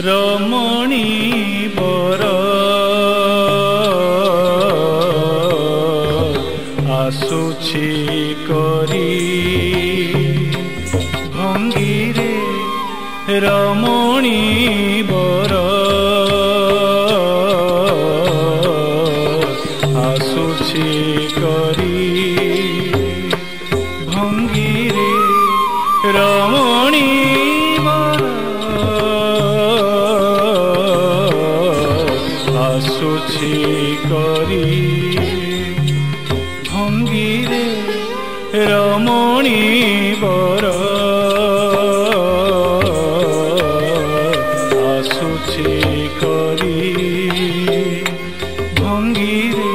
रमणी बर आसुछि करी भंगीरे रमणी बर आसुछि करी भंगीरे रमणी बर आसुछि करी भंगीरे रमणी बर आसुछि करी भंगीरे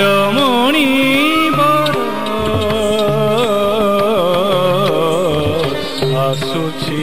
रमणी बर आसुछि